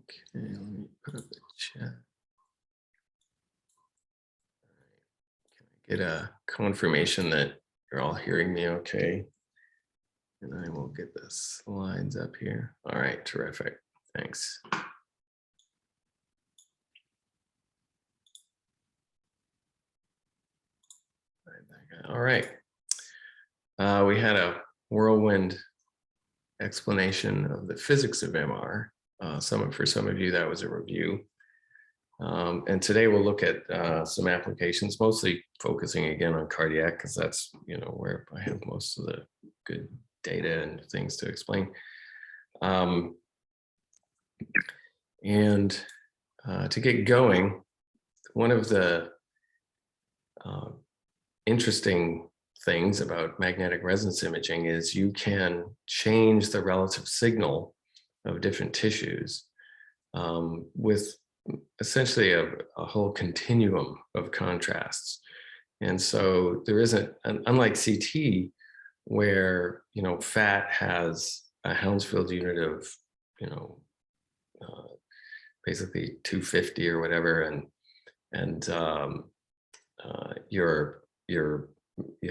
Okay, let me put up the chat. Can I get a confirmation that you're all hearing me okay? And I will get the slides up here. All right, terrific. Thanks. All right. We had a whirlwind explanation of the physics of MR. For some of you, that was a review. And today we'll look at some applications, mostly focusing again on cardiac, because that's where I have most of the good data and things to explain. To get going, one of the interesting things about magnetic resonance imaging is you can change the relative signal of different tissues with essentially a whole continuum of contrasts. And so there isn't, unlike CT, where fat has a Hounsfield unit of basically 250 or whatever, and you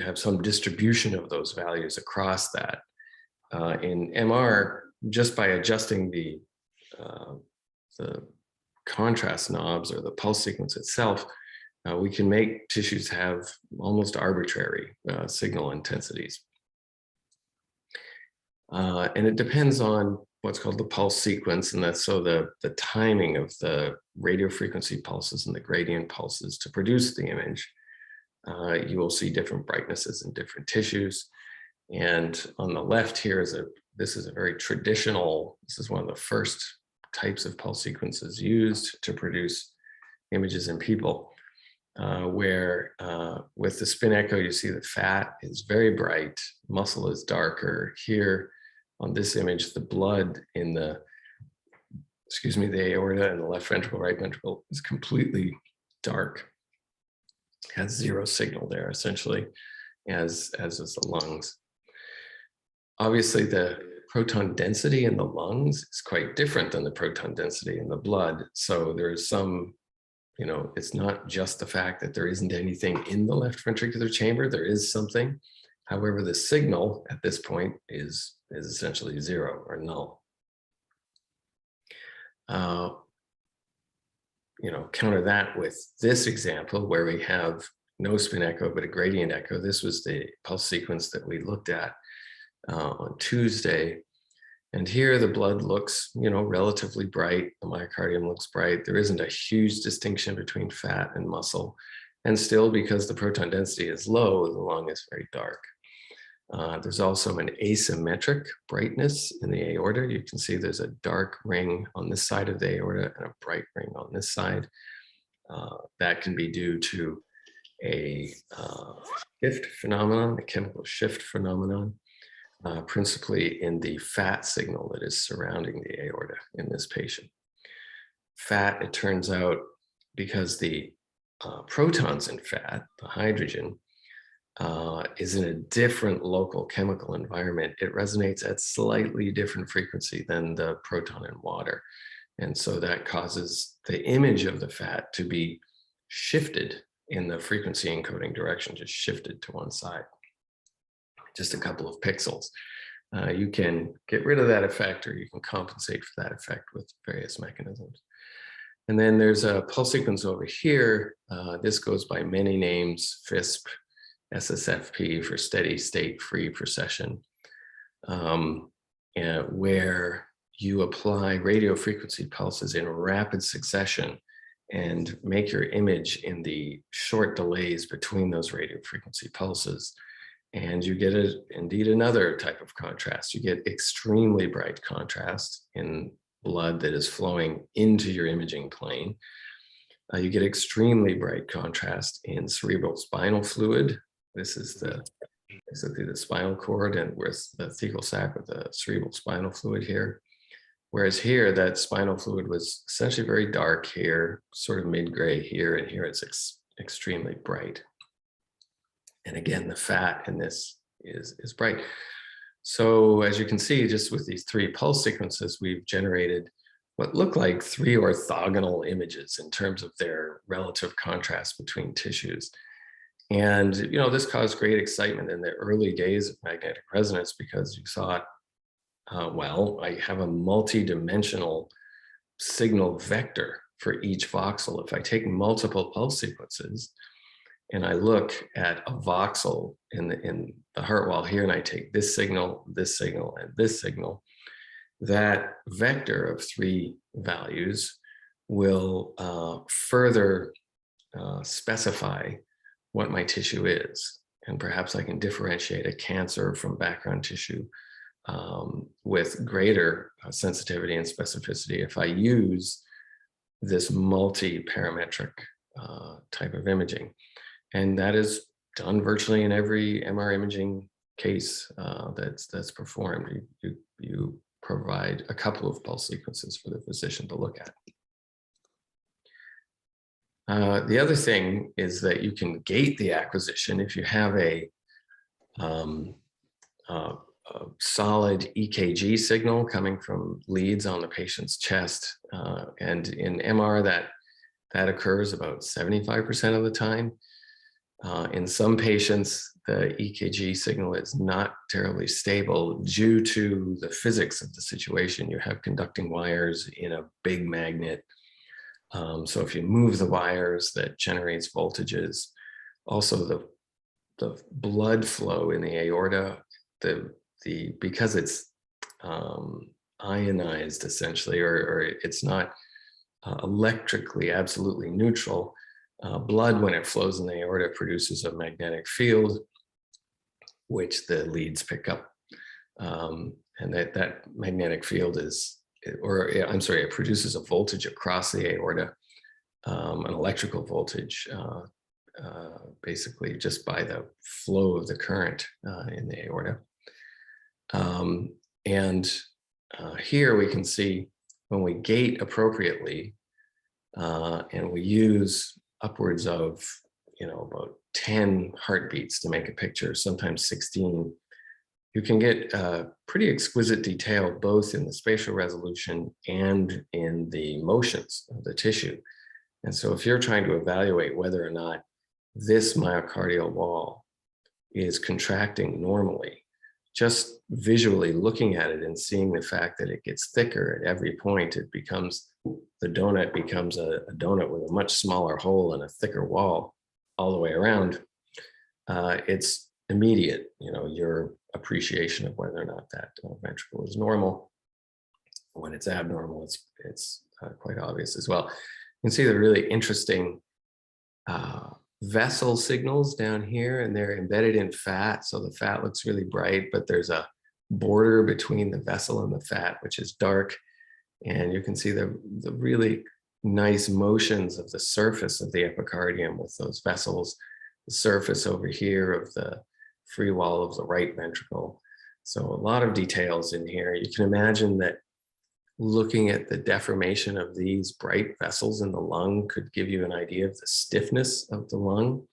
have some distribution of those values across that. In MR, just by adjusting the contrast knobs or the pulse sequence itself, we can make tissues have almost arbitrary signal intensities. And it depends on what's called the pulse sequence, and that's so the timing of the radio frequency pulses and the gradient pulses to produce the image. You will see different brightnesses in different tissues. And on the left here this is a very traditional, this is one of the first types of pulse sequences used to produce images in people, where with the spin echo, you see that fat is very bright, muscle is darker. Here on this image, the blood in the aorta and the left ventricle, right ventricle is completely dark, has zero signal there essentially, as is the lungs. Obviously, the proton density in the lungs is quite different than the proton density in the blood. So there's some, it's not just the fact that there isn't anything in the left ventricular chamber, there is something. However, the signal at this point is essentially zero or null. Counter that with this example where we have no spin echo, but a gradient echo. This was the pulse sequence that we looked at on Tuesday. And here the blood looks, relatively bright. The myocardium looks bright. There isn't a huge distinction between fat and muscle. And still, because the proton density is low, the lung is very dark. There's also an asymmetric brightness in the aorta. You can see there's a dark ring on this side of the aorta and a bright ring on this side. That can be due to a shift phenomenon, a chemical shift phenomenon, principally in the fat signal that is surrounding the aorta in this patient. Fat, it turns out, because the protons in fat, the hydrogen, is in a different local chemical environment. It resonates at slightly different frequency than the proton in water. And so that causes the image of the fat to be shifted in the frequency encoding direction, just shifted to one side, just a couple of pixels. You can get rid of that effect, or you can compensate for that effect with various mechanisms. And then there's a pulse sequence over here. This goes by many names: FISP, SSFP for steady state free precession, where you apply radio frequency pulses in rapid succession and make your image in the short delays between those radio frequency pulses. And you get indeed another type of contrast. You get extremely bright contrast in blood that is flowing into your imaging plane. You get extremely bright contrast in cerebral spinal fluid. This is basically the spinal cord, and with the thecal sac with the cerebral spinal fluid here. Whereas here, that spinal fluid was essentially very dark here, sort of mid-gray here, and here it's extremely bright. And again, the fat in this is bright. So as you can see, just with these three pulse sequences, we've generated what look like three orthogonal images in terms of their relative contrast between tissues. And, this caused great excitement in the early days of magnetic resonance because you thought, well, I have a multi-dimensional signal vector for each voxel. If I take multiple pulse sequences and I look at a voxel in the heart wall here, and I take this signal, and this signal, that vector of three values will further specify what my tissue is. And perhaps I can differentiate a cancer from background tissue with greater sensitivity and specificity if I use this multi-parametric type of imaging. And that is done virtually in every MR imaging case that's performed. You provide a couple of pulse sequences for the physician to look at. The other thing is that you can gate the acquisition if you have a solid EKG signal coming from leads on the patient's chest. And in MR, that occurs about 75% of the time. In some patients, the EKG signal is not terribly stable due to the physics of the situation. You have conducting wires in a big magnet. So if you move the wires, that generates voltages. Also, the blood flow in the aorta, because it's ionized essentially, or it's not electrically absolutely neutral, blood, when it flows in the aorta, produces a magnetic field, which the leads pick up. And that magnetic field it produces a voltage across the aorta, an electrical voltage, basically just by the flow of the current in the aorta. Here we can see when we gate appropriately and we use upwards of, about 10 heartbeats to make a picture, sometimes 16, you can get pretty exquisite detail both in the spatial resolution and in the motions of the tissue. And so if you're trying to evaluate whether or not this myocardial wall is contracting normally, just visually looking at it and seeing the fact that it gets thicker at every point, the donut becomes a donut with a much smaller hole and a thicker wall all the way around. It's immediate, your appreciation of whether or not that ventricle is normal. When it's abnormal, it's quite obvious as well. You can see the really interesting vessel signals down here, and they're embedded in fat. So the fat looks really bright, but there's a border between the vessel and the fat, which is dark. And you can see the really nice motions of the surface of the epicardium with those vessels, the surface over here of the free wall of the right ventricle. So a lot of details in here. You can imagine that looking at the deformation of these bright vessels in the lung could give you an idea of the stiffness of the lung.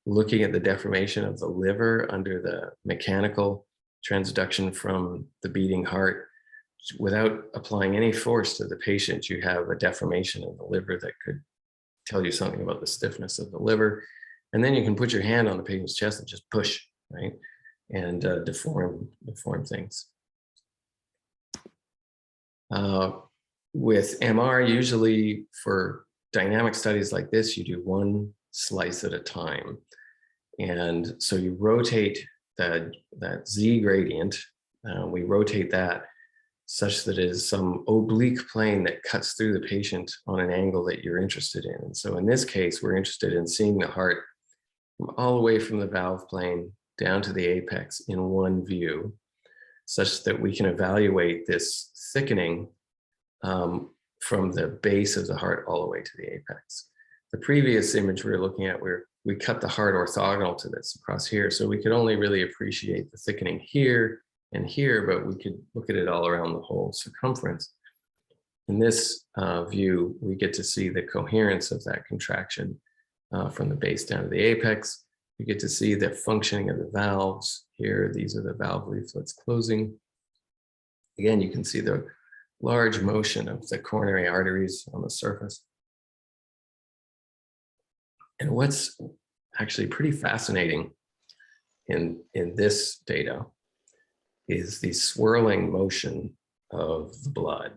Looking at the deformation of the liver under the mechanical transduction from the beating heart, without applying any force to the patient, you have a deformation of the liver that could tell you something about the stiffness of the liver. And then you can put your hand on the patient's chest and just push, right? And deform things. With MR, usually for dynamic studies like this, you do one slice at a time. And so you rotate that Z gradient, we rotate that such that it is some oblique plane that cuts through the patient on an angle that you're interested in. And so in this case, we're interested in seeing the heart all the way from the valve plane down to the apex in one view, such that we can evaluate this thickening from the base of the heart all the way to the apex. The previous image we were looking at, we cut the heart orthogonal to this across here, so we could only really appreciate the thickening here and here, but we could look at it all around the whole circumference. In this view, we get to see the coherence of that contraction from the base down to the apex. You get to see the functioning of the valves here. These are the valve leaflets closing. Again, you can see the large motion of the coronary arteries on the surface. And what's actually pretty fascinating in this data is the swirling motion of the blood.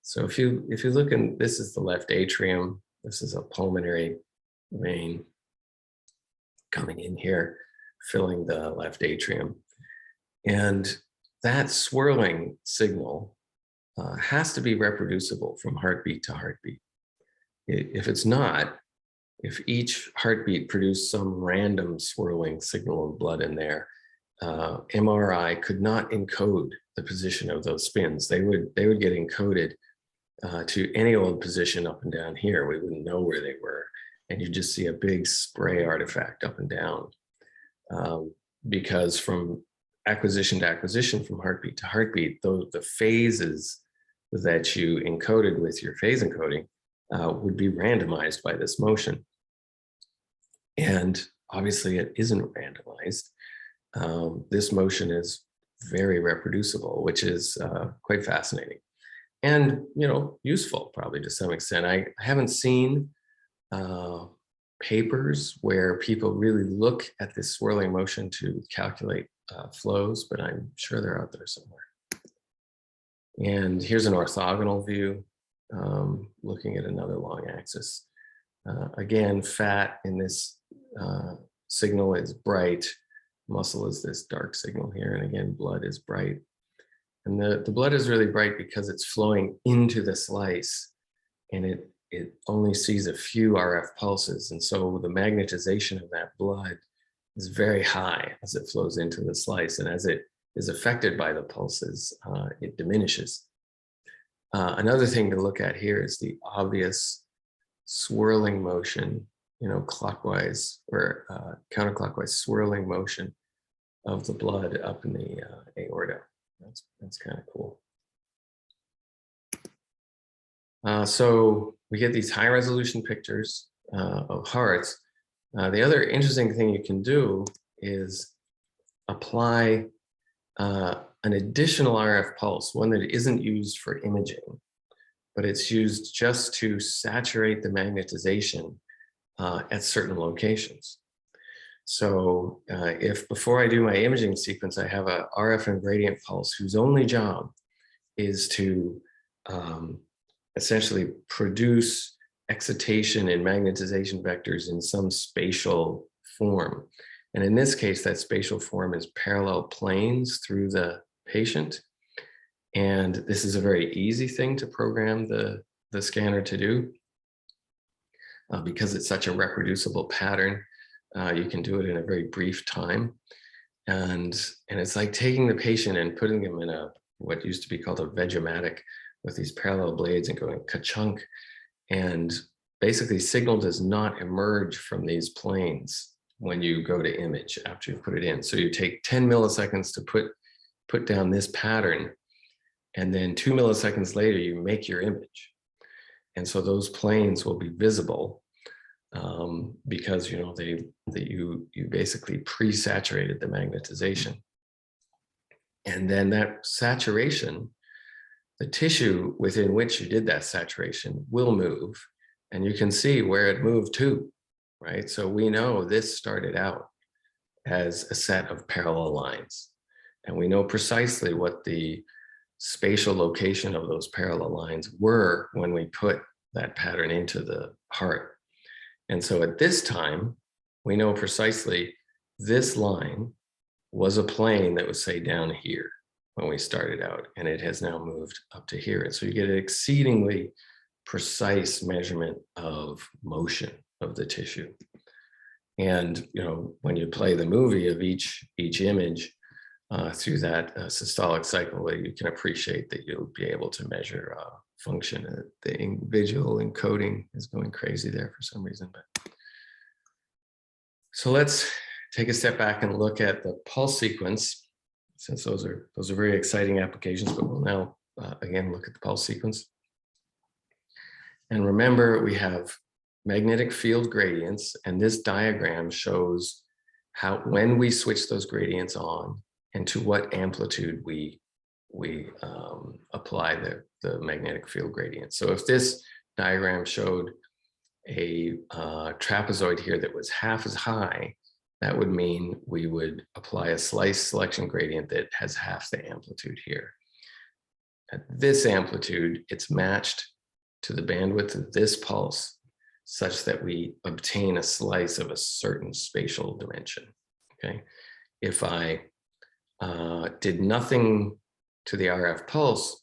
So if you look in, this is the left atrium, this is a pulmonary vein coming in here, filling the left atrium. And that swirling signal has to be reproducible from heartbeat to heartbeat. If it's not, if each heartbeat produced some random swirling signal of blood in there, MRI could not encode the position of those spins. They would get encoded to any old position up and down here. We wouldn't know where they were. And you just see a big spray artifact up and down. Because from acquisition to acquisition, from heartbeat to heartbeat, the phases that you encoded with your phase encoding would be randomized by this motion. And obviously it isn't randomized. This motion is very reproducible, which is quite fascinating and, you know, useful probably to some extent. I haven't seen papers where people really look at this swirling motion to calculate flows, but I'm sure they're out there somewhere. And here's an orthogonal view, looking at another long axis. Again, fat in this signal is bright. Muscle is this dark signal here. And again, blood is bright. And the blood is really bright because it's flowing into the slice and it only sees a few RF pulses. And so the magnetization of that blood is very high as it flows into the slice. And as it is affected by the pulses, it diminishes. Another thing to look at here is the obvious swirling motion, you know, clockwise or counterclockwise swirling motion of the blood up in the aorta. That's kind of cool. So we get these high resolution pictures of hearts. The other interesting thing you can do is apply an additional RF pulse, one that isn't used for imaging, but it's used just to saturate the magnetization at certain locations. So if before I do my imaging sequence, I have a RF and gradient pulse whose only job is to essentially produce excitation and magnetization vectors in some spatial form. And in this case, that spatial form is parallel planes through the patient. And this is a very easy thing to program the scanner to do because it's such a reproducible pattern. You can do it in a very brief time. And it's like taking the patient and putting them in what used to be called a Veg-O-Matic with these parallel blades and going ka-chunk. And basically signal does not emerge from these planes when you go to image after you've put it in. So you take 10 milliseconds to put down this pattern, and then 2 milliseconds later, you make your image. And so those planes will be visible because, you know, you basically pre-saturated the magnetization. And then that saturation, the tissue within which you did that saturation will move, and you can see where it moved to, right? So we know this started out as a set of parallel lines, and we know precisely what the spatial location of those parallel lines were when we put that pattern into the heart. And so at this time, we know precisely this line was a plane that was, say, down here when we started out, and it has now moved up to here. And so you get an exceedingly precise measurement of motion of the tissue. And, you know, when you play the movie of each image through that systolic cycle, you can appreciate that you'll be able to measure function. The visual encoding is going crazy there for some reason. But so let's take a step back and look at the pulse sequence, since those are very exciting applications. But we'll now again look at the pulse sequence. And remember, we have magnetic field gradients, and this diagram shows how when we switch those gradients on and to what amplitude we we apply the magnetic field gradient. So if this diagram showed a trapezoid here that was half as high, that would mean we would apply a slice selection gradient that has half the amplitude here. At this amplitude, it's matched to the bandwidth of this pulse such that we obtain a slice of a certain spatial dimension, okay? If I did nothing to the RF pulse,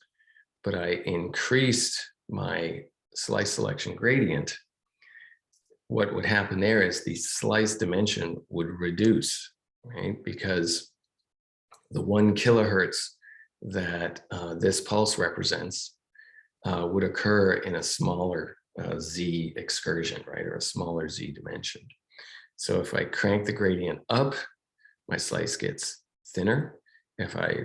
but I increased my slice selection gradient, what would happen there is the slice dimension would reduce, right? Because the 1 kilohertz that this pulse represents would occur in a smaller Z excursion, right? Or a smaller Z dimension. So if I crank the gradient up, my slice gets thinner. If I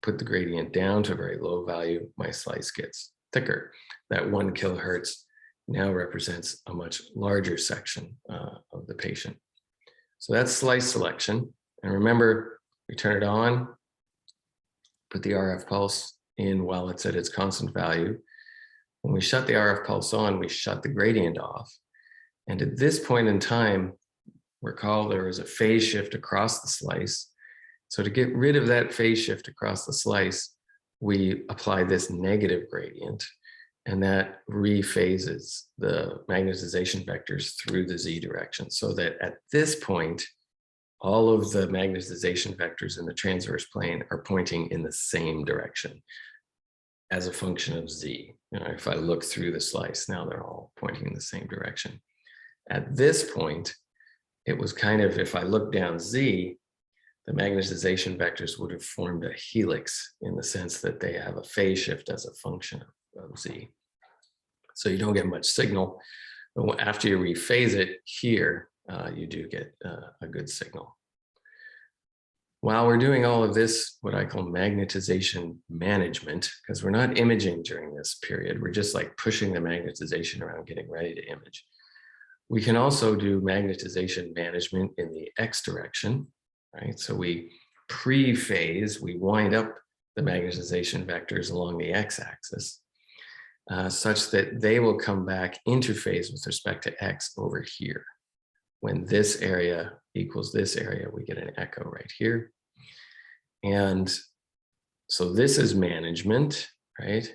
put the gradient down to a very low value, my slice gets thicker. That 1 kilohertz now represents a much larger section of the patient. So that's slice selection. And remember, we turn it on, put the RF pulse in while it's at its constant value. When we shut the RF pulse on, we shut the gradient off. And at this point in time, recall there is a phase shift across the slice. So to get rid of that phase shift across the slice, we apply this negative gradient, and that rephases the magnetization vectors through the Z direction, so that at this point, all of the magnetization vectors in the transverse plane are pointing in the same direction as a function of Z. You know, if I look through the slice, now they're all pointing in the same direction. At this point, it was kind of, if I look down Z, the magnetization vectors would have formed a helix in the sense that they have a phase shift as a function of Z. So you don't get much signal, but after you rephase it here, you do get a good signal. While we're doing all of this, what I call magnetization management, because we're not imaging during this period, we're just like pushing the magnetization around, getting ready to image. We can also do magnetization management in the X direction, right? So we pre-phase, we wind up the magnetization vectors along the X-axis such that they will come back into phase with respect to X over here. When this area equals this area, we get an echo right here. And so this is management, right?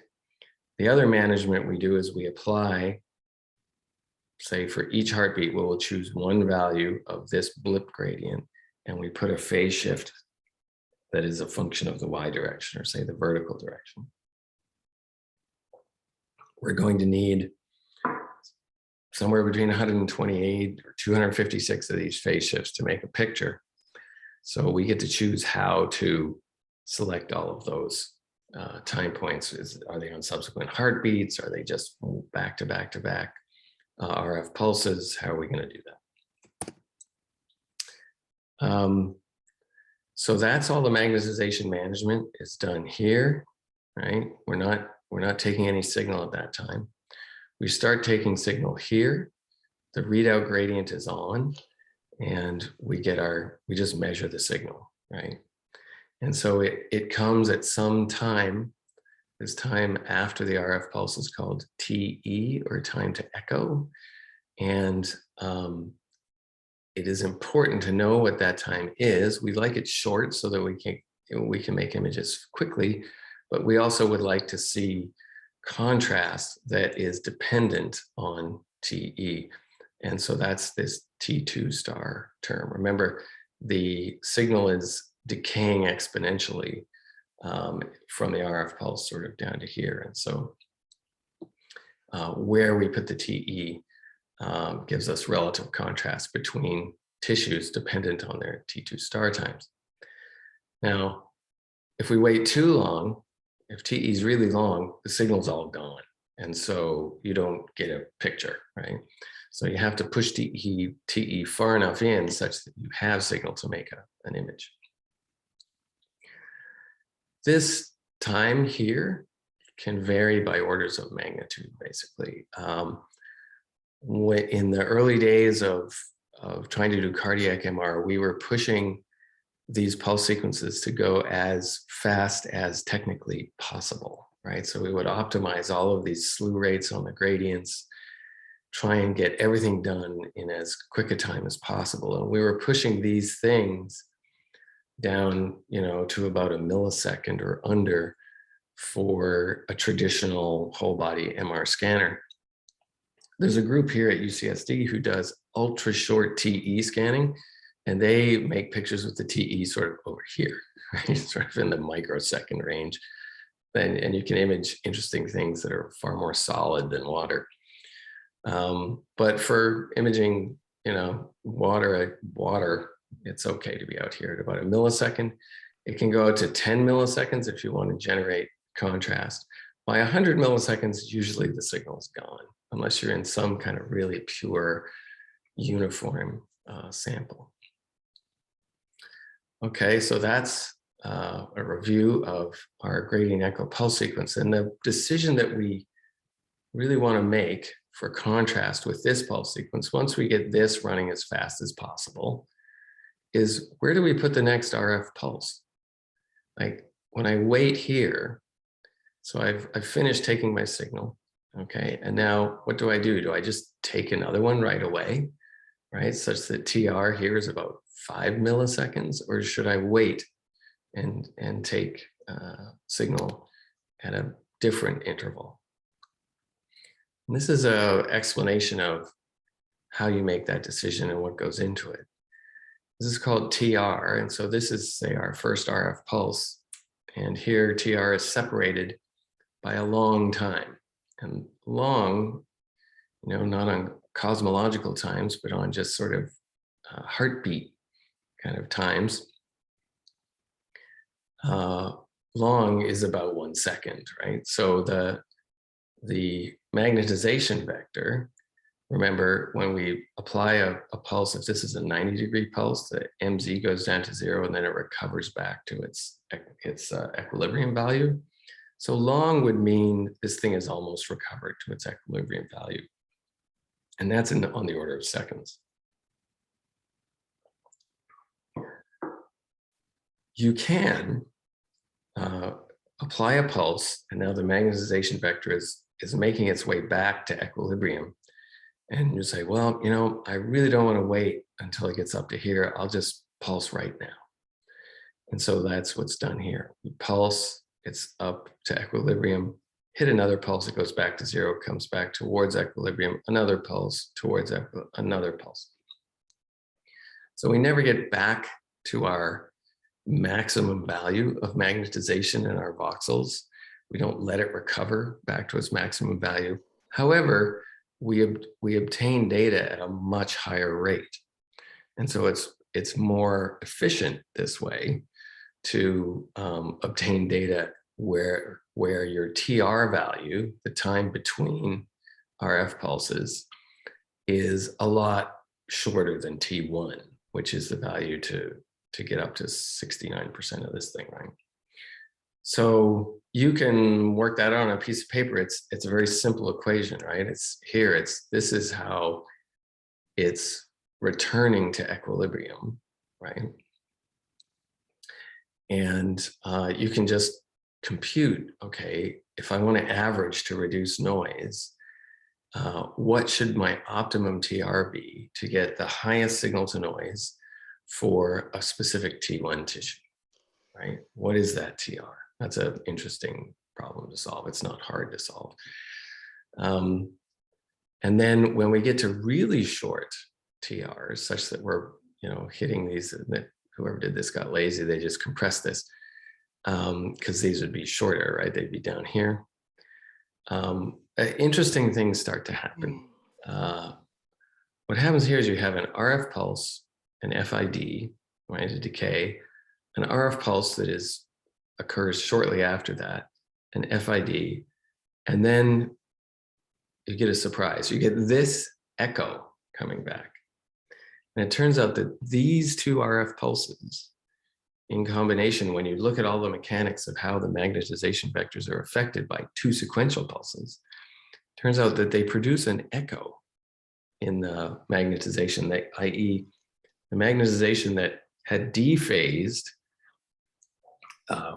The other management we do is we apply, say for each heartbeat, we'll choose one value of this blip gradient, and we put a phase shift that is a function of the Y direction, or say the vertical direction. We're going to need somewhere between 128 or 256 of these phase shifts to make a picture. So we get to choose how to select all of those time points. Are they on subsequent heartbeats? Are they just back to back to back RF pulses? How are we going to do that? So that's all the magnetization management is done here, right? We're not taking any signal at that time. We start taking signal here. The readout gradient is on, and we just measure the signal, right? And so it comes at some time. This time after the RF pulse is called TE, or time to echo. And it is important to know what that time is. We like it short so that we can make images quickly, but we also would like to see contrast that is dependent on TE. And so that's this T2 star term. Remember, the signal is decaying exponentially from the RF pulse sort of down to here. And so where we put the TE gives us relative contrast between tissues dependent on their T2 star times. Now, if we wait too long, if TE is really long, the signal's all gone. And so you don't get a picture, right? So you have to push TE far enough in such that you have signal to make an image. This time here can vary by orders of magnitude, basically. In the early days of trying to do cardiac MR, we were pushing these pulse sequences to go as fast as technically possible, right? So we would optimize all of these slew rates on the gradients, try and get everything done in as quick a time as possible. And we were pushing these things down, to about a millisecond or under for a traditional whole body MR scanner. There's a group here at UCSD who does ultra short TE scanning, and they make pictures with the TE sort of over here, right? Sort of in the microsecond range. And you can image interesting things that are far more solid than water. But for imaging, water, it's okay to be out here at about a millisecond. It can go out to 10 milliseconds if you want to generate contrast. By 100 milliseconds, usually the signal is gone, unless you're in some kind of really pure, uniform sample. Okay, so that's a review of our gradient echo pulse sequence. And the decision that we really want to make for contrast with this pulse sequence, once we get this running as fast as possible, is where do we put the next RF pulse? Like when I wait here, so I've finished taking my signal, okay, and now what do? Do I just take another one right away, right, such that TR here is about 5 milliseconds, or should I wait and take signal at a different interval? And this is an explanation of how you make that decision and what goes into it. This is called TR, and so this is, say, our first RF pulse, and here TR is separated by a long time, and long, not on cosmological times, but on just sort of heartbeat kind of times. Long is about 1 second, right? So the magnetization vector, remember when we apply a pulse, if this is a 90-degree pulse, the MZ goes down to 0 and then it recovers back to its equilibrium value. So long would mean this thing is almost recovered to its equilibrium value. And that's on the order of seconds. You can apply a pulse, and now the magnetization vector is making its way back to equilibrium. And you say, well, I really don't want to wait until it gets up to here. I'll just pulse right now. And so that's what's done here. You pulse, it's up to equilibrium, hit another pulse, it goes back to 0, comes back towards equilibrium, another pulse towards another pulse. So we never get back to our maximum value of magnetization in our voxels. We don't let it recover back to its maximum value. However, we obtain data at a much higher rate. And so it's more efficient this way to obtain data where your TR value, the time between RF pulses, is a lot shorter than T1, which is the value to get up to 69% of this thing, right? So you can work that out on a piece of paper. It's a very simple equation, right? This is how it's returning to equilibrium, right? And you can just compute, okay, if I want to average to reduce noise, what should my optimum TR be to get the highest signal to noise for a specific T1 tissue, right? What is that TR? That's an interesting problem to solve. It's not hard to solve. And then when we get to really short TRs, such that we're hitting these, that whoever did this got lazy, they just compressed this, because these would be shorter, right? They'd be down here. Interesting things start to happen. What happens here is you have an RF pulse, an FID, right, a decay, an RF pulse that occurs shortly after that, an FID, and then you get a surprise. You get this echo coming back. And it turns out that these two RF pulses in combination, when you look at all the mechanics of how the magnetization vectors are affected by two sequential pulses, turns out that they produce an echo in the magnetization, i.e. the magnetization that had dephased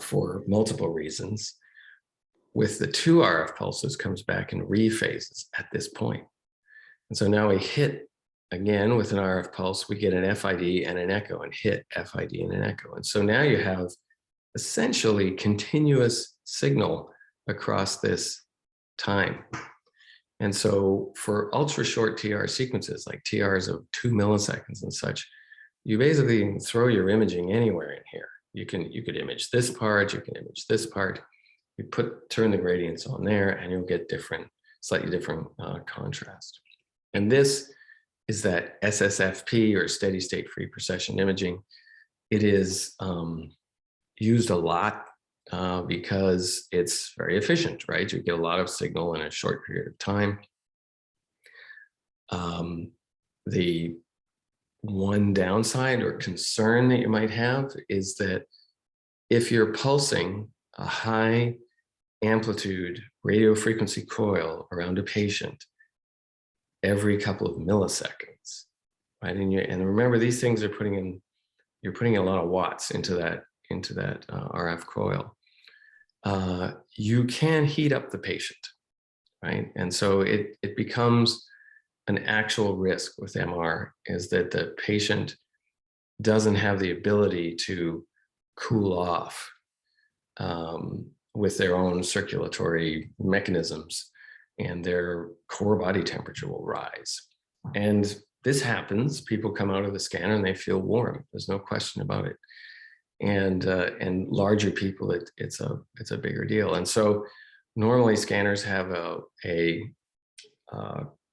for multiple reasons. With the 2 RF pulses, comes back and rephases at this point. And so now we hit again with an RF pulse, we get an FID and an echo, and hit FID and an echo. And so now you have essentially continuous signal across this time. And so for ultra short TR sequences, like TRs of 2 milliseconds and such, you basically can throw your imaging anywhere in here. You could image this part, you can image this part, you turn the gradients on there, and you'll get slightly different contrast. And this is that SSFP, or steady state free precession imaging. It is used a lot because it's very efficient, right? You get a lot of signal in a short period of time. The one downside or concern that you might have is that if you're pulsing a high amplitude radio frequency coil around a patient every couple of milliseconds, right? And remember, these things are you're putting a lot of watts into that RF coil. You can heat up the patient, right? And so it becomes an actual risk with MR, is that the patient doesn't have the ability to cool off with their own circulatory mechanisms, and their core body temperature will rise. And this happens. People come out of the scanner and they feel warm. There's no question about it. And larger people, it's a bigger deal. And so normally scanners have a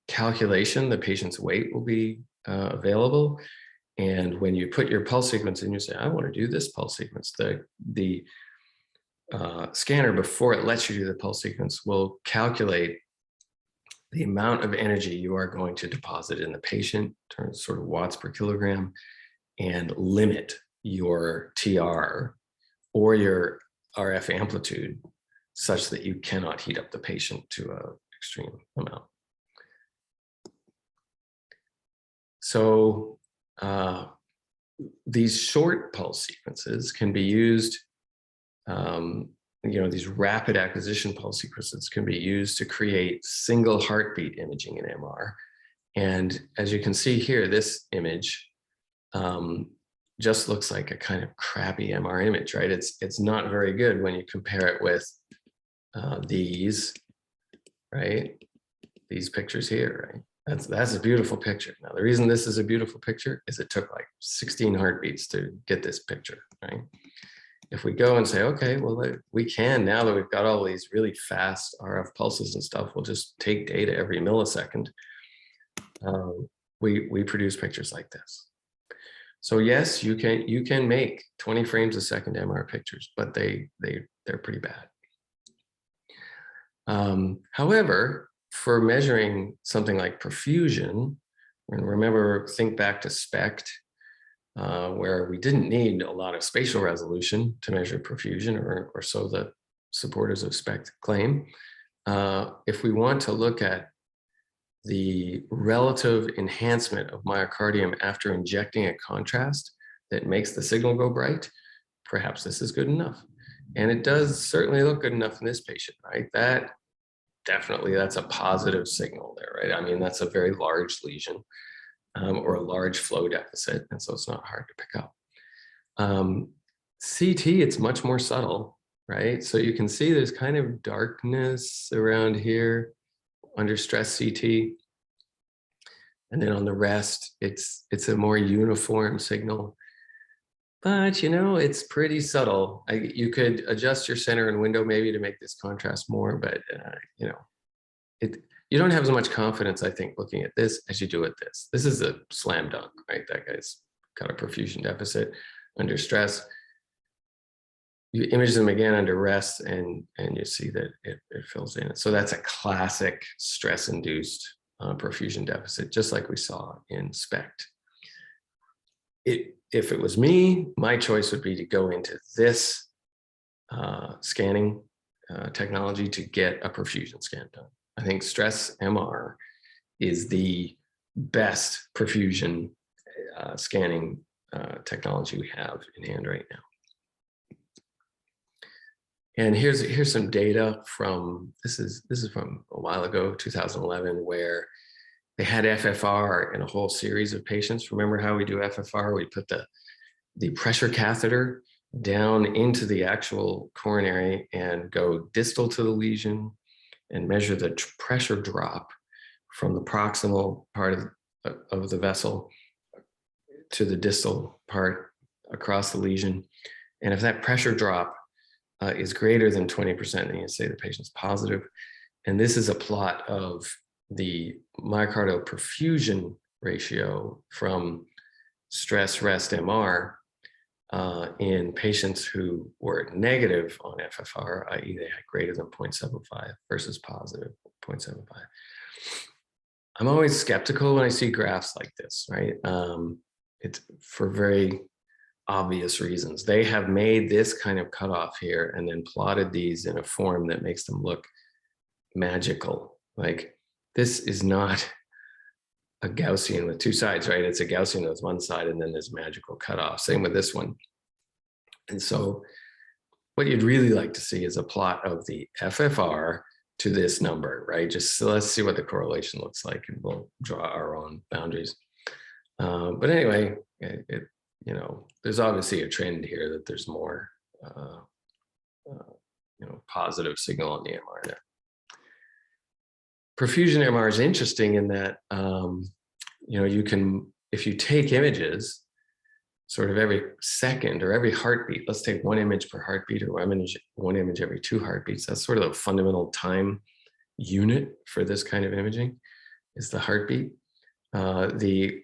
calculation. The patient's weight will be available. And when you put your pulse sequence in, you say, I want to do this pulse sequence. The scanner, before it lets you do the pulse sequence, will calculate the amount of energy you are going to deposit in the patient, turns sort of watts per kilogram, and limit your TR or your RF amplitude such that you cannot heat up the patient to an extreme amount. So these short pulse sequences can be used, these rapid acquisition pulse sequences can be used to create single heartbeat imaging in MR. And as you can see here, this image just looks like a kind of crappy MR image, right? It's not very good when you compare it with these, right? These pictures here, right? That's a beautiful picture. Now, the reason this is a beautiful picture is it took like 16 heartbeats to get this picture, right? If we go and say, okay, well, we can, now that we've got all these really fast RF pulses and stuff, we'll just take data every millisecond. We produce pictures like this. So yes, you can make 20 frames a second MR pictures, but they're pretty bad. However, for measuring something like perfusion, and remember, think back to SPECT, where we didn't need a lot of spatial resolution to measure perfusion, or so the supporters of SPECT claim. If we want to look at the relative enhancement of myocardium after injecting a contrast that makes the signal go bright, perhaps this is good enough. And it does certainly look good enough in this patient, right? That's a positive signal there, right? I mean, that's a very large lesion or a large flow deficit, and so it's not hard to pick up. CT, it's much more subtle, right? So you can see there's kind of darkness around here under stress CT. And then on the rest, it's a more uniform signal. But, it's pretty subtle. You could adjust your center and window maybe to make this contrast more, but, you don't have as much confidence, I think, looking at this as you do at this. This is a slam dunk, right? That guy's got a perfusion deficit under stress. You image them again under rest, and you see that it fills in. So that's a classic stress-induced perfusion deficit, just like we saw in SPECT. If it was me, my choice would be to go into this scanning technology to get a perfusion scan done. I think stress MR is the best perfusion scanning technology we have in hand right now. And here's some data from, this is from a while ago, 2011, where they had FFR in a whole series of patients. Remember how we do FFR? We put the pressure catheter down into the actual coronary and go distal to the lesion and measure the pressure drop from the proximal part of the vessel to the distal part across the lesion. And if that pressure drop is greater than 20%, then you say the patient's positive. And this is a plot of the myocardial perfusion ratio from stress rest MR in patients who were negative on FFR, i.e. they had greater than 0.75 versus positive 0.75. I'm always skeptical when I see graphs like this, right? It's for very obvious reasons. They have made this kind of cutoff here and then plotted these in a form that makes them look magical. Like, this is not a Gaussian with two sides, right? It's a Gaussian with one side and then this magical cutoff. Same with this one. And so what you'd really like to see is a plot of the FFR to this number, right? Just so let's see what the correlation looks like, and we'll draw our own boundaries. But anyway, you know, there's obviously a trend here that there's more, you know, positive signal on the MR there. Perfusion MR is interesting in that, you know, you can, if you take images sort of every second or every heartbeat, let's take one image per heartbeat or one image every 2 heartbeats. That's sort of the fundamental time unit for this kind of imaging, is the heartbeat. The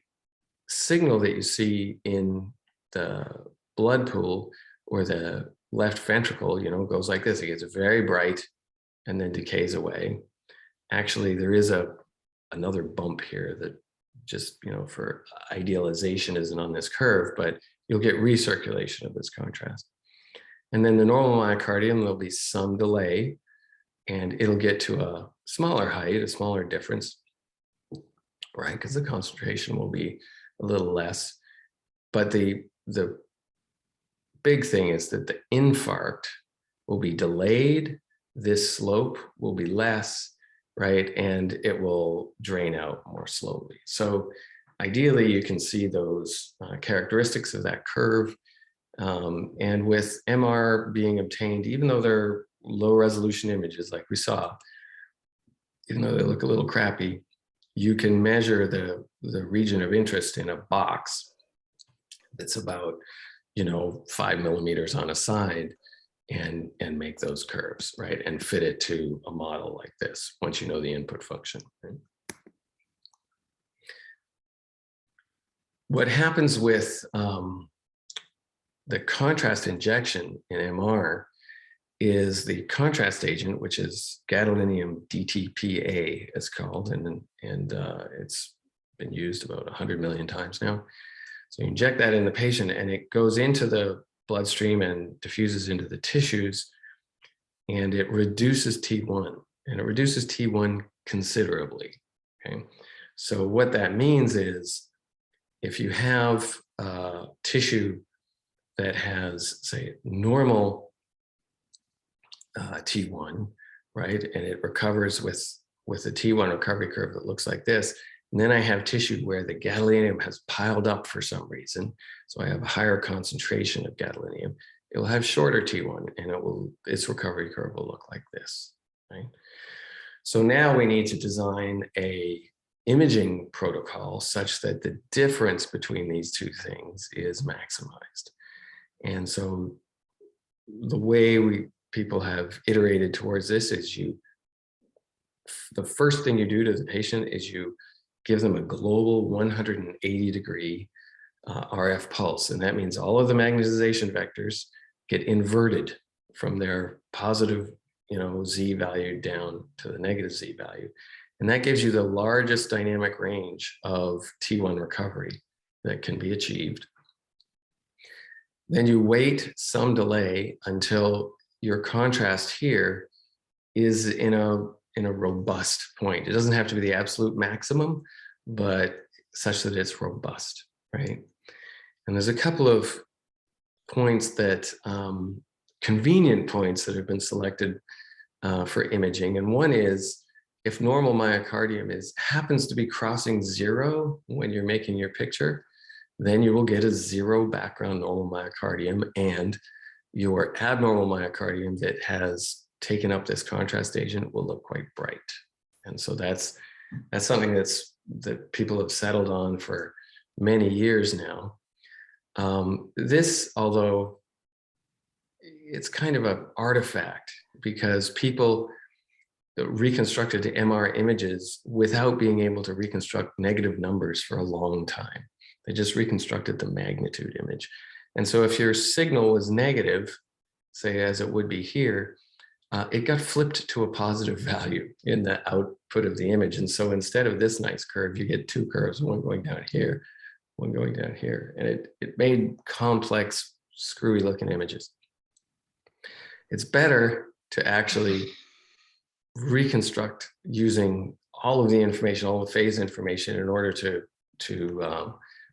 signal that you see in the blood pool or the left ventricle, you know, goes like this. It gets very bright and then decays away. Actually, there is another bump here that just, you know, for idealization isn't on this curve, but you'll get recirculation of this contrast. And then the normal myocardium, there'll be some delay and it'll get to a smaller height, a smaller difference, right? Because the concentration will be a little less. But the big thing is that the infarct will be delayed. This slope will be less, right? And it will drain out more slowly. So ideally, you can see those characteristics of that curve. And with MR being obtained, even though they're low resolution images like we saw, even though they look a little crappy, you can measure the region of interest in a box that's about, you know, 5 millimeters on a side, and make those curves, right? And fit it to a model like this once you know the input function. Right? What happens with the contrast injection in MR is the contrast agent, which is gadolinium DTPA, it's called, and it's been used about 100 million times now. So you inject that in the patient and it goes into the bloodstream and diffuses into the tissues, and it reduces T1, and it reduces T1 considerably, okay? So what that means is if you have tissue that has, say, normal T1, right, and it recovers with a T1 recovery curve that looks like this, and then I have tissue where the gadolinium has piled up for some reason, so I have a higher concentration of gadolinium, it will have shorter T1 and its recovery curve will look like this, right? So now we need to design a imaging protocol such that the difference between these two things is maximized. And so the way people have iterated towards this is the first thing you do to the patient is you give them a global 180-degree RF pulse. And that means all of the magnetization vectors get inverted from their positive, you know, Z value down to the negative Z value. And that gives you the largest dynamic range of T1 recovery that can be achieved. Then you wait some delay until your contrast here is in a robust point. It doesn't have to be the absolute maximum, but such that it's robust, right? And there's a couple of points that, convenient points that have been selected for imaging. And one is, if normal myocardium happens to be crossing 0 when you're making your picture, then you will get a 0 background normal myocardium, and your abnormal myocardium that has taken up this contrast agent will look quite bright. And so that's something that people have settled on for many years now. This, although it's kind of an artifact, because people reconstructed MR images without being able to reconstruct negative numbers for a long time. They just reconstructed the magnitude image. And so if your signal was negative, say as it would be here, it got flipped to a positive value in the output of the image. And so instead of this nice curve, you get 2 curves, one going down here, one going down here. And it made complex, screwy looking images. It's better to actually reconstruct using all of the information, all the phase information, in order to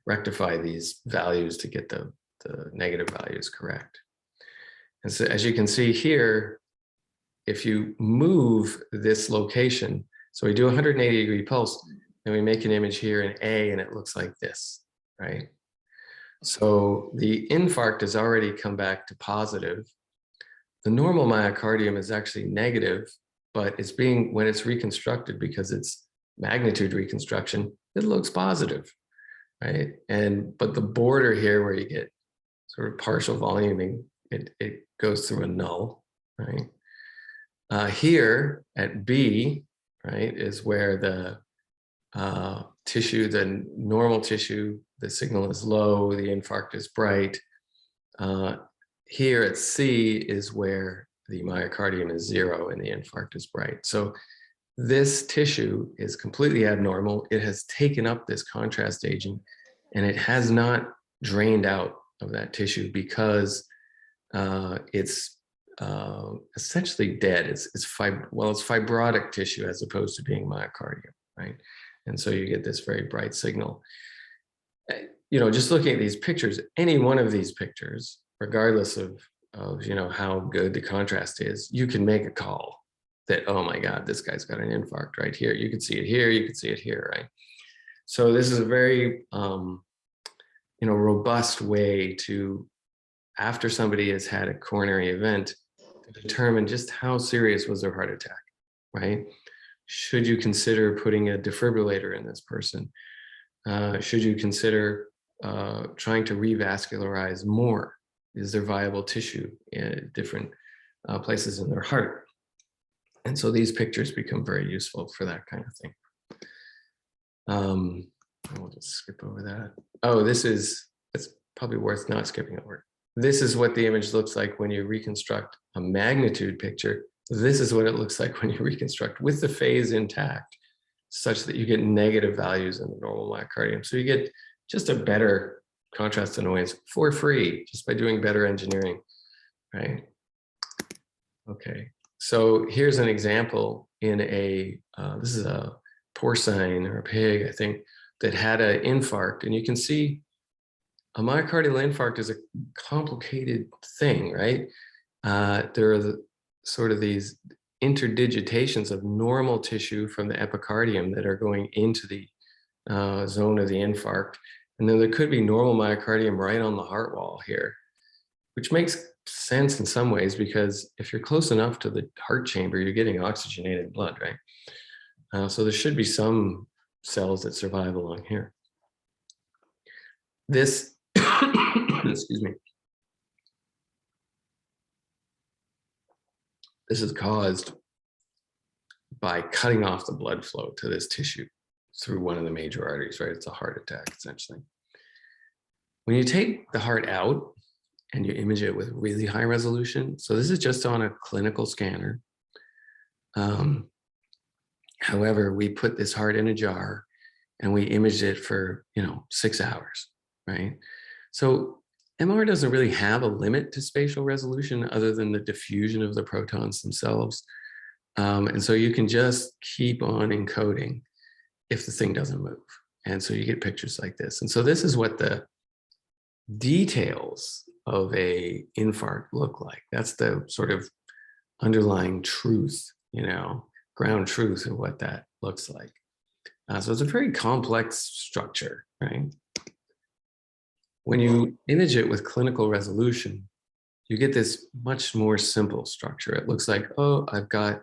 rectify these values to get the negative values correct. And so as you can see here, if you move this location, so we do a 180-degree pulse, and we make an image here in A, and it looks like this, right? So the infarct has already come back to positive. The normal myocardium is actually negative, but it's when it's reconstructed, because it's magnitude reconstruction, it looks positive, right? But the border here where you get sort of partial voluming, it goes through a null, right? Here at B, right, is where the tissue, the normal tissue, the signal is low, the infarct is bright. Here at C is where the myocardium is 0 and the infarct is bright. So this tissue is completely abnormal. It has taken up this contrast agent, and it has not drained out of that tissue because it's essentially dead. It's fibrotic tissue as opposed to being myocardium, right? And so you get this very bright signal. Just looking at these pictures, any one of these pictures, regardless of how good the contrast is, you can make a call that, oh my God, this guy's got an infarct right here. You can see it here, you can see it here, right? So this is a very robust way to, after somebody has had a coronary event, to determine just how serious was their heart attack, right? Should you consider putting a defibrillator in this person? Should you consider trying to revascularize more? Is there viable tissue in different places in their heart? And so these pictures become very useful for that kind of thing. We'll just skip over that. Oh, it's probably worth not skipping over. This is what the image looks like when you reconstruct a magnitude picture. This is what it looks like when you reconstruct with the phase intact, such that you get negative values in the normal myocardium. So you get just a better contrast annoyance for free, just by doing better engineering, right? Okay, so here's an example in this is a porcine or a pig, I think, that had an infarct. And you can see a myocardial infarct is a complicated thing, right? There are sort of these interdigitations of normal tissue from the epicardium that are going into the zone of the infarct. And then there could be normal myocardium right on the heart wall here, which makes sense in some ways, because if you're close enough to the heart chamber, you're getting oxygenated blood, right? So there should be some cells that survive along here. This, excuse me, this is caused by cutting off the blood flow to this tissue through one of the major arteries, right? It's a heart attack, essentially. When you take the heart out and you image it with really high resolution, so this is just on a clinical scanner. However, we put this heart in a jar and we imaged it for, 6 hours, right? So MR doesn't really have a limit to spatial resolution other than the diffusion of the protons themselves. And so you can just keep on encoding if the thing doesn't move. And so you get pictures like this. And so this is what the details of a infarct look like. That's the sort of underlying truth, ground truth of what that looks like. So it's a very complex structure, right? When you image it with clinical resolution, you get this much more simple structure. It looks like, oh, I've got,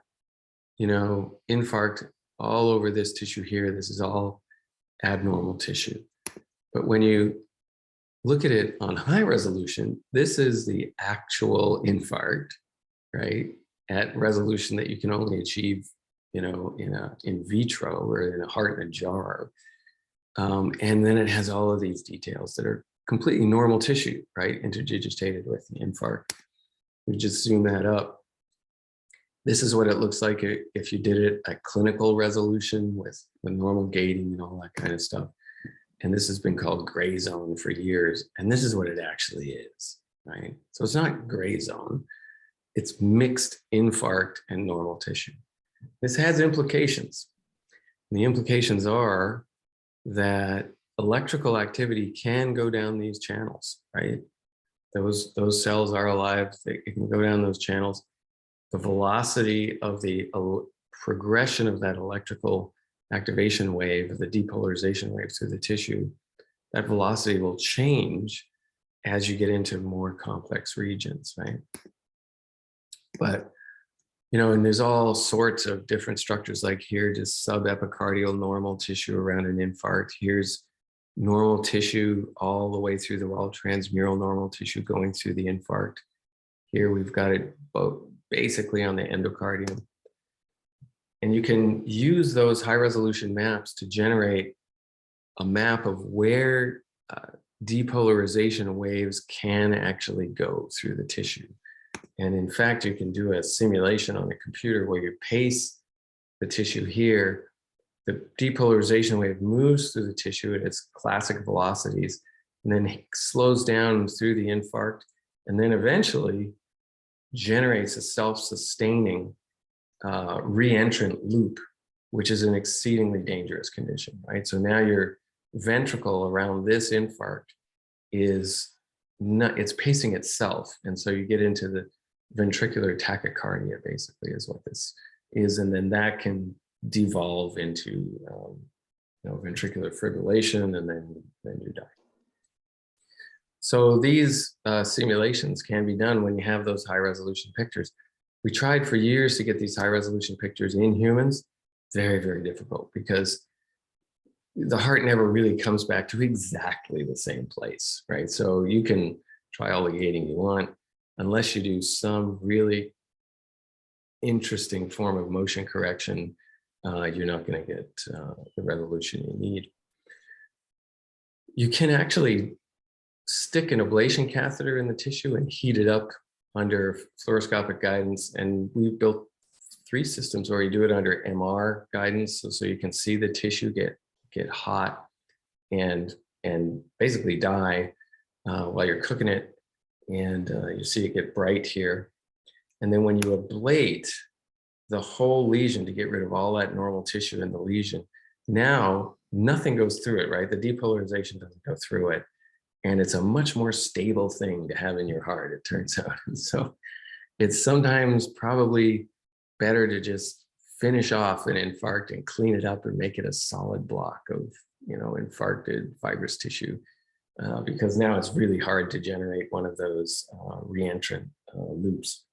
infarct all over this tissue here. This is all abnormal tissue. But when you look at it on high resolution, this is the actual infarct, right? At resolution that you can only achieve, in vitro or in a heart in a jar. And then it has all of these details that are completely normal tissue, right? Interdigitated with the infarct. We just zoom that up. This is what it looks like if you did it at clinical resolution with normal gating and all that kind of stuff. And this has been called gray zone for years. And this is what it actually is, right? So it's not gray zone. It's mixed infarct and normal tissue. This has implications. And the implications are that electrical activity can go down these channels, right? Those cells are alive. They can go down those channels. The velocity of the progression of that electrical activation wave, the depolarization wave through the tissue, that velocity will change as you get into more complex regions, right? But, and there's all sorts of different structures, like here, just subepicardial normal tissue around an infarct. Here's normal tissue all the way through the wall, transmural normal tissue going through the infarct. Here we've got it both basically on the endocardium. And you can use those high resolution maps to generate a map of where depolarization waves can actually go through the tissue. And in fact, you can do a simulation on a computer where you pace the tissue here. The depolarization wave moves through the tissue at its classic velocities, and then slows down through the infarct, and then eventually generates a self-sustaining reentrant loop, which is an exceedingly dangerous condition, right? So now your ventricle around this infarct is not, it's pacing itself. And so you get into the ventricular tachycardia, basically, is what this is. And then that can devolve into ventricular fibrillation, and then you die. So these simulations can be done when you have those high resolution pictures. We tried for years to get these high resolution pictures in humans. Very, very difficult, because the heart never really comes back to exactly the same place, right? So you can try all the gating you want, unless you do some really interesting form of motion correction, you're not going to get the resolution you need. You can actually stick an ablation catheter in the tissue and heat it up under fluoroscopic guidance. And we've built 3 systems where you do it under MR guidance, so you can see the tissue get hot and basically die while you're cooking it. And you see it get bright here. And then when you ablate the whole lesion to get rid of all that normal tissue in the lesion, now nothing goes through it, right? The depolarization doesn't go through it. And it's a much more stable thing to have in your heart, it turns out. And so it's sometimes probably better to just finish off an infarct and clean it up and make it a solid block of, infarcted fibrous tissue, because now it's really hard to generate one of those reentrant loops.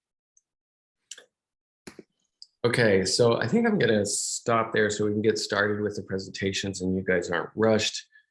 Okay, so I think I'm going to stop there so we can get started with the presentations and you guys aren't rushed.